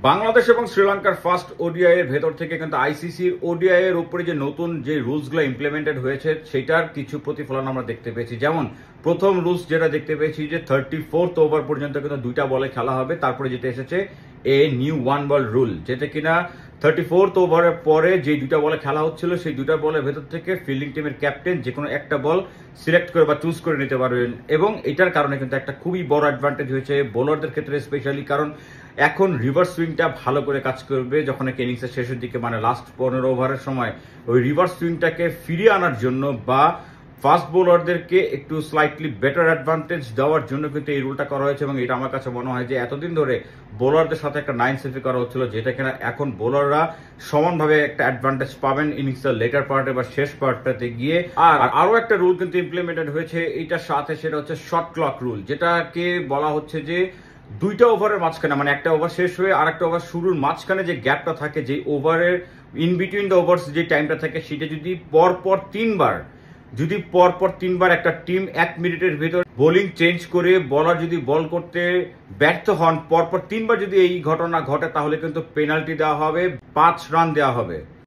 বাংলাদেশ এবং শ্রীলঙ্কার first ODI এর ভেতর থেকে কিন্তু আইসিসির ওডিআই এর উপরে যে নতুন যে রুলসগুলো ইমপ্লিমেন্টেড হয়েছে সেটার কিছু প্রতিফলন আমরা দেখতে পেয়েছি। যেমন প্রথম রুলস যেটা দেখতে পেয়েছি যে 34th ওভার পর্যন্ত কিন্তু দুইটা বলে খেলা হবে। তারপরে যেটা এসেছে a new one ball rule, যেটা কিনা 34th ওভারের পরে যে দুইটা বলে খেলা হচ্ছিল সেই দুইটা বলের ভেতর থেকে ফিল্ডিং টিমের ক্যাপ্টেন যে কোনো একটা বল সিলেক্ট করে বা চুজ করে নিতে পারবেন। এবং এটার কারণে কিন্তু একটা খুবই বড় অ্যাডভান্টেজ হয়েছে বোলারদের ক্ষেত্রে স্পেশালি, কারণ এখন রিভার্স সুইংটা ভালো করে কাজ করবে। যখন একটা ইনিংসের শেষের দিকে মানে লাস্ট 15 ওভারের সময় ওই রিভার্স সুইংটাকে ফিরিয়ে আনার জন্য বা ফাস্ট বোলারদেরকে একটু স্লাইটলি বেটার অ্যাডভান্টেজ দেওয়ার জন্য কিন্তু এই রুলটা করা হয়েছে। এবং এটা আমার কাছে মনে হয় যে এতদিন ধরে বোলারদের সাথে একটা 9-7 করা হচ্ছিল, যেটা কিনা এখন বোলাররা সমানভাবে একটা অ্যাডভান্টেজ পাবেন ইনিংসের লেটার পার্টে বা শেষ পার্টটাতে গিয়ে। আর আরো একটা রুল কিন্তু ইমপ্লিমেন্টেড হয়েছে এইটার সাথে, সেটা হচ্ছে শর্ট ক্লক রুল, যেটাকে বলা হচ্ছে যে দুইটা ওভারের মাঝখানে মানে একটা ওভার শেষ হয়ে আর একটা ওভার শুরুর মাঝখানে যে গ্যাপটা থাকে, যে ওভারের ইন বিটুইন দ্য ওভার্স যে টাইমটা থাকে, সেটা যদি পরপর তিনবার একটা টিম 1 মিনিটের ভিতর বোলিং চেঞ্জ করে বলার যদি বল করতে ব্যর্থ হন, পরপর 3বার যদি এই ঘটনা ঘটে, তাহলে কিন্তু পেনাল্টি দেওয়া হবে, 5 রান দেওয়া হবে।